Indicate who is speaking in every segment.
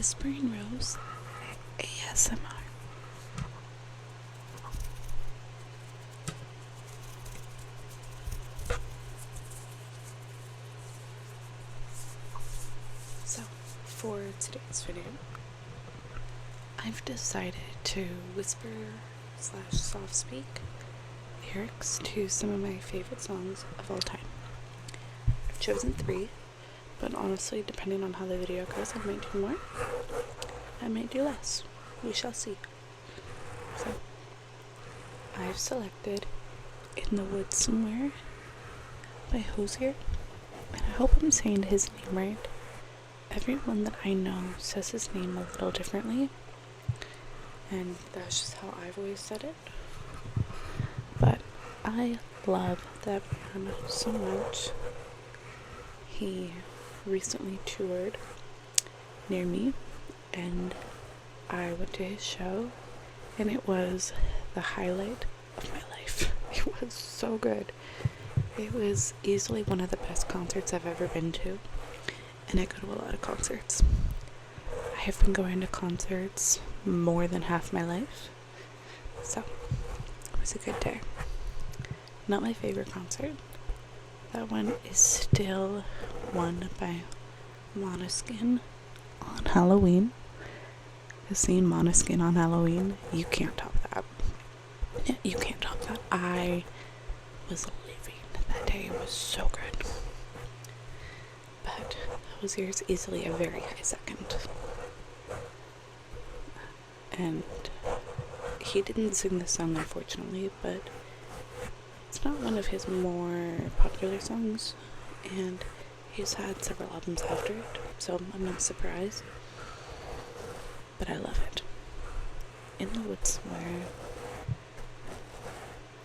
Speaker 1: Whispering Rose ASMR. So, for today's video, I've decided to whisper / soft speak lyrics to some of my favorite songs of all time. I've chosen 3, but honestly, depending on how the video goes, I might do more, I might do less. We shall see. So, I've selected In the Woods Somewhere by Hozier, and I hope I'm saying his name right. Everyone that I know says his name a little differently, and that's just how I've always said it. But I love that man so much. He recently toured near me, and I went to his show, and it was the highlight of my life. It was so good. It was easily one of the best concerts I've ever been to, and I go to a lot of concerts. I have been going to concerts more than half my life, so it was a good day. Not my favorite concert. That one is still one by Måneskin on Halloween. Because seeing Måneskin on Halloween, you can't top that. Yeah, you can't top that. I was living that day. It was so good. But Hozier is easily a very high second. And he didn't sing this song, unfortunately, but it's not one of his more popular songs, and he's had several albums after it, so I'm not surprised. But I love it. In the Woods Somewhere,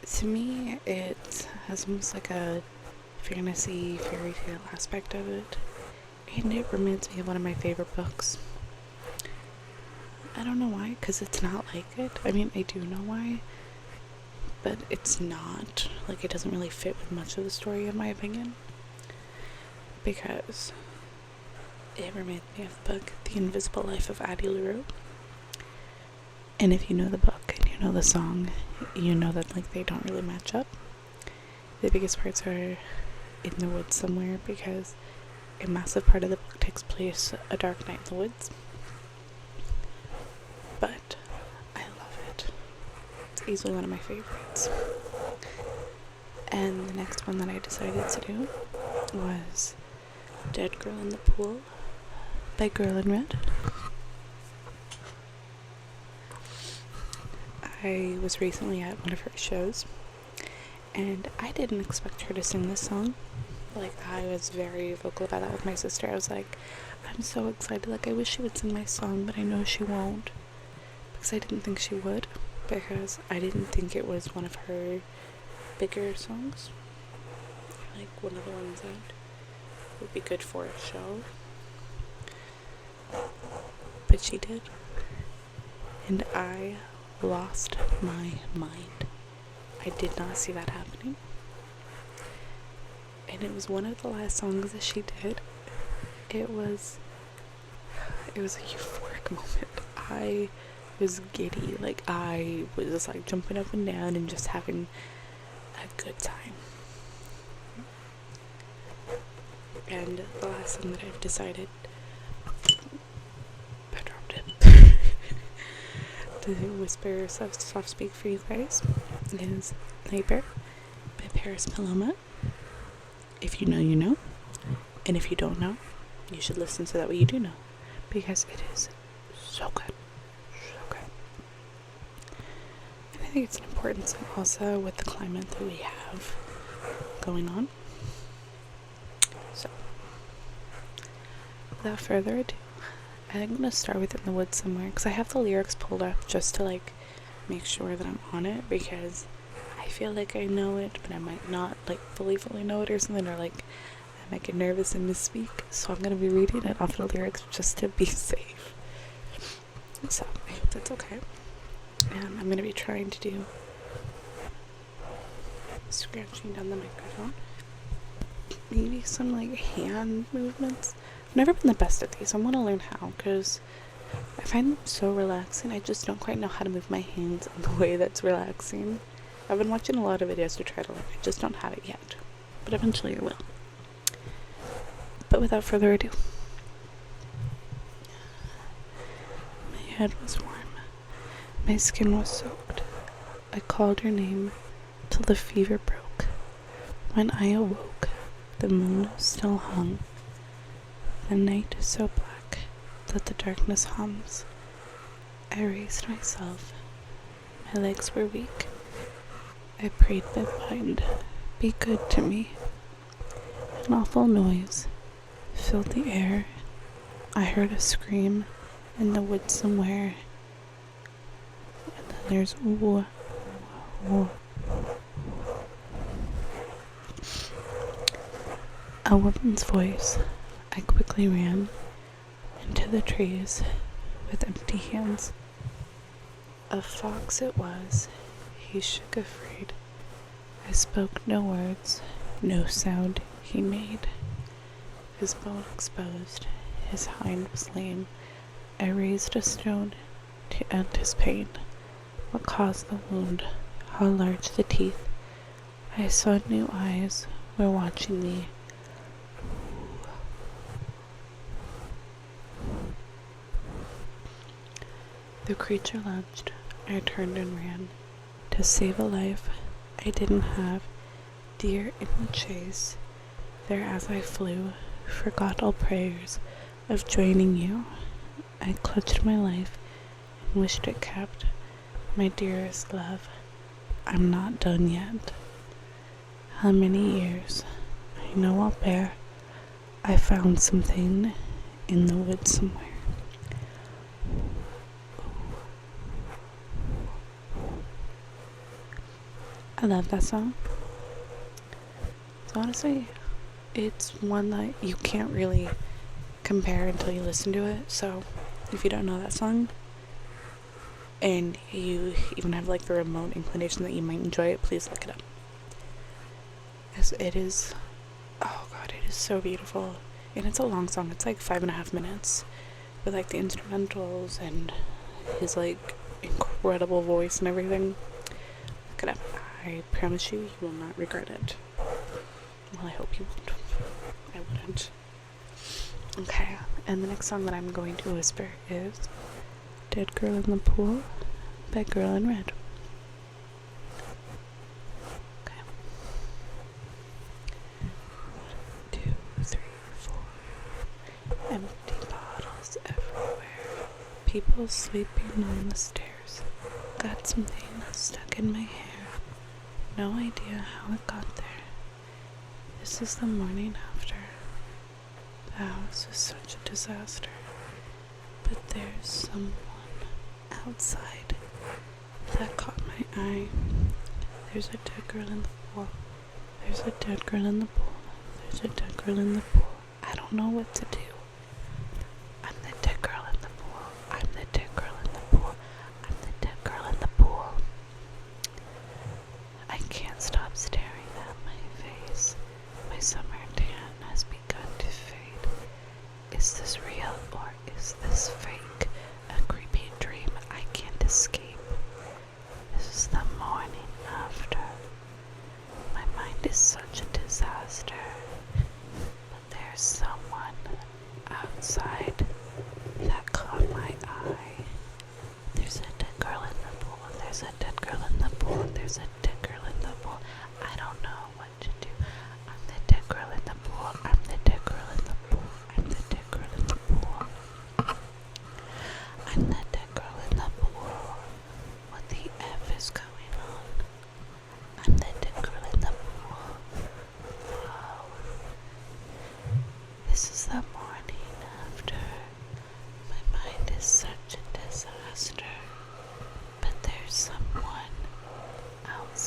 Speaker 1: to me, it has almost like a fantasy fairy tale aspect of it, and it reminds me of one of my favorite books. I don't know why, because it's not like it. I mean, I do know why, but it's not. Like, it doesn't really fit with much of the story, in my opinion, because it reminds me of the book The Invisible Life of Addie LaRue. And if you know the book and you know the song, you know that, like, they don't really match up. The biggest parts are in the woods somewhere, because a massive part of the book takes place a dark night in the woods. But I love it. It's easily one of my favorites. And the next one that I decided to do was Dead Girl in the Pool by Girl in Red. I was recently at one of her shows, and I didn't expect her to sing this song. Like, I was very vocal about that with my sister. I was like, I'm so excited. Like, I wish she would sing my song, but I know she won't. Because I didn't think she would. Because I didn't think it was one of her bigger songs. Like, one of the ones that would be good for a show. But she did. And I lost my mind. I did not see that happening. And it was one of the last songs that she did. It was a euphoric moment. I was giddy. Like, I was just like jumping up and down and just having a good time. And the last song that I've decided, I dropped it, to whisper soft speak for you guys is Neighbor by Paloma. If you know, you know. And if you don't know, you should listen so that way you do know. Because it is so good. So good. And I think it's an important song also with the climate that we have going on. So, without further ado, I'm going to start with In the Woods Somewhere, because I have the lyrics pulled up just to, like, make sure that I'm on it, because I feel like I know it, but I might not, like, fully know it or something, or, like, I might get nervous and misspeak, so I'm going to be reading it off the lyrics just to be safe. So, I hope that's okay. And I'm going to be trying to do scratching down the microphone. Maybe some, like, hand movements. I've never been the best at these. I want to learn how, because I find them so relaxing. I just don't quite know how to move my hands in the way that's relaxing. I've been watching a lot of videos to try to learn. I just don't have it yet. But eventually I will. But without further ado. My head was warm. My skin was soaked. I called her name till the fever broke. When I awoke, the moon still hung. The night is so black that the darkness hums. I raised myself. My legs were weak. I prayed Divine, be good to me. An awful noise filled the air. I heard a scream in the woods somewhere. And then there's ooh, ooh. A woman's voice. I quickly ran into the trees with empty hands. A fox it was. He shook afraid. I spoke no words, no sound he made. His bone exposed, his hind was lame. I raised a stone to end his pain. What caused the wound? How large the teeth? I saw new eyes were watching me. The creature lunged. I turned and ran. To save a life I didn't have. Deer in the chase. There as I flew, forgot all prayers of joining you. I clutched my life and wished it kept my dearest love. I'm not done yet. How many years? I know I'll bear. I found something in the woods somewhere. I love that song. So honestly, it's one that you can't really compare until you listen to it. So if you don't know that song and you even have like the remote inclination that you might enjoy it, please look it up. As it is, oh god, it is so beautiful. And it's a long song. It's like 5.5 minutes with like the instrumentals and his like incredible voice and everything. Look it up. I promise you, you will not regret it. Well, I hope you won't. I wouldn't. Okay, and the next song that I'm going to whisper is Dead Girl in the Pool by Girl in Red. Okay. 1, 2, 3, 4. Empty bottles everywhere. People sleeping on the stairs. Got something stuck in my hair. No idea how it got there. This is the morning after. The house is such a disaster. But there's someone outside that caught my eye. There's a dead girl in the pool. There's a dead girl in the pool. There's a dead girl in the pool. I don't know what to do. I'm the dead girl in the pool. I'm the dead girl in the pool. I'm the dead girl in the pool. I can't stop staring at my face. My summer tan has begun to fade. Is this real or is this fake? A creepy dream I can't escape. This is the morning after. My mind is such a disaster. But there's someone outside that caught my eye. There's a dead girl in the pool. There's a dead girl in the pool. There's a dead girl in the pool. I don't know what to do. I'm the dead girl in the pool. I'm the dead girl in the pool. I'm the dead girl in the pool. I'm the dead girl in the pool. What the F is going on? I'm the dead girl in the pool. Whoa. This is the morning after. My mind is such a disaster. But there's someone outside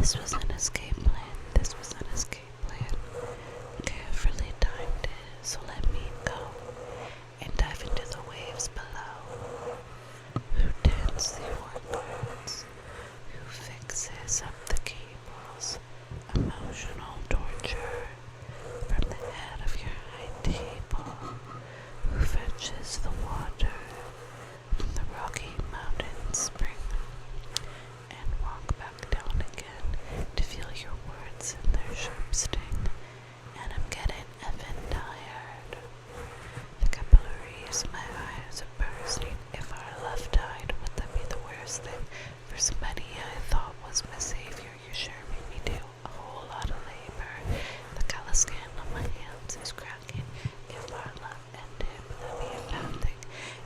Speaker 1: This was an escape plan. This was an escape plan. Carefully timed it, so let me go and dive into the waves below. Who tends the orchids? Who fixes up the cables? Emotional torture from the head of your high table. Who fetches the water from the Rocky Mountain spring and walk back down again to feel your words in their sharp sting? And I'm getting effing tired. The capillaries, my eyes are bursting. If our love died, would that be the worst thing? For somebody I thought was my savior, you sure made me do a whole lot of labor. The callous skin on my hands is cracking. If our love ended, would that be a bad thing?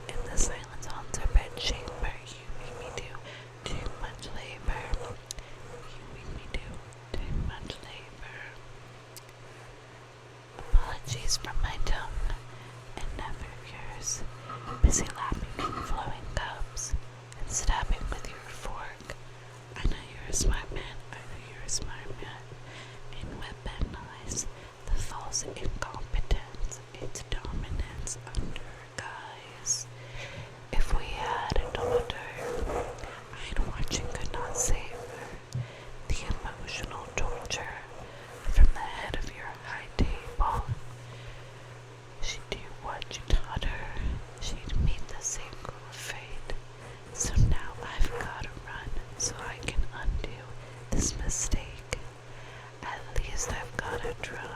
Speaker 1: In the silence on the bed chamber, you make me do too much labor. You make me do too much labor. Apologies from my tongue, and never yours. Busy lapping from flowing cups, and stabbing with your fork. I know you're a smart man, I know you're a smart man. And weaponize the false incompetence, its dominance under guise. If we had a daughter, I'd watch and could not save her. The emotional torture from the head of your high table. She'd do what you taught her. She'd meet the same cruel fate. So now I've gotta run so I can undo this mistake. At least I've gotta try.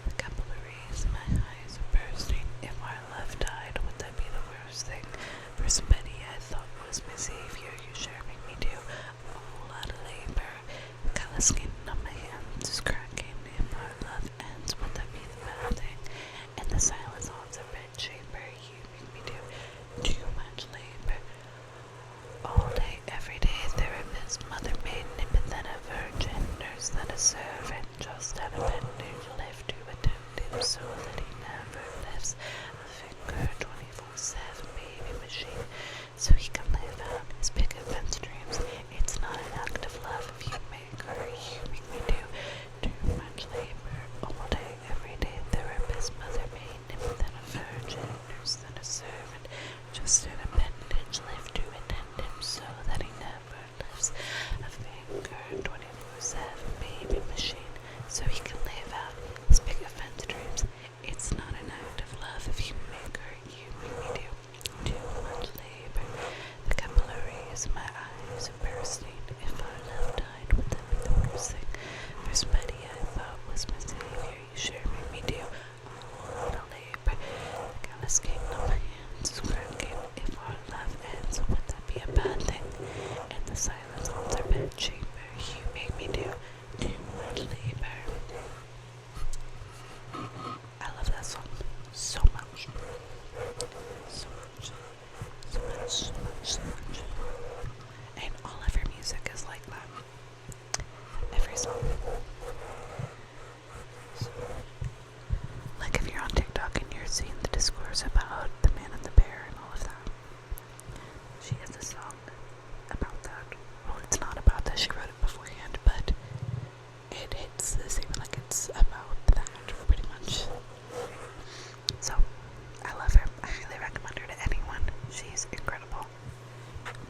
Speaker 1: The capillaries, my eyes are bursting. If our love died, would that be the worst thing? For somebody I thought was my savior, you sure make me do a whole lot of labor. The callous skin on my hands is cracking. If our love ends, would that be the bad thing? In the silence haunts a red chamber, you make me do too much labor. All day, every day, therapist, mother maid, but then a virgin, nurse, then a servant, just an appendage, live to attend him so that he never lifts a finger. 24/7 baby machine, so he can live out his big adventure dreams. It's not an act of love if you make her. You make me do too much labor. All day, every day, therapist, mother maid, but then a virgin, nurse, then a servant, just an appendage, live to attend him so that he never lifts a finger. 24/7 baby machine, so he can live out his big adventure dreams. It's not an act of love if you make her. You make me do too much labor. The capillaries, my eyes are bursting. If our love died, would that be the worst thing? For somebody I thought was my savior, you sure made me do a whole lot of labor. The callous skin on my hands is cracking. If our love ends, would that be a bad thing? In the silence on their bed chamber, you make me do too much labor. I love that song so much. So much. So much, so much, so much. And all of her music is like that. Every song. So, like if you're on TikTok and you're seeing the discourse about the man and the bear and all of that, she has a song about that. Well, it's not about that, she wrote it beforehand, but it hits the same, like it's about that, pretty much. So, I love her. I highly recommend her to anyone. She's incredible.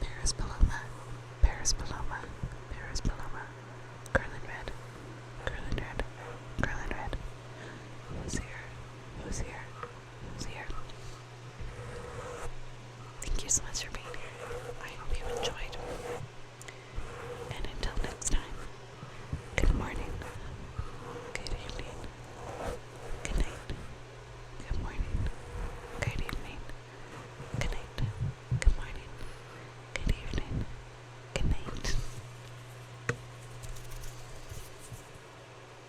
Speaker 1: Paris Paloma, Paris Paloma, Paris Paloma. Girl in red, girl in red, girl in red. Hozier, Hozier, Hozier. Thank you so much for being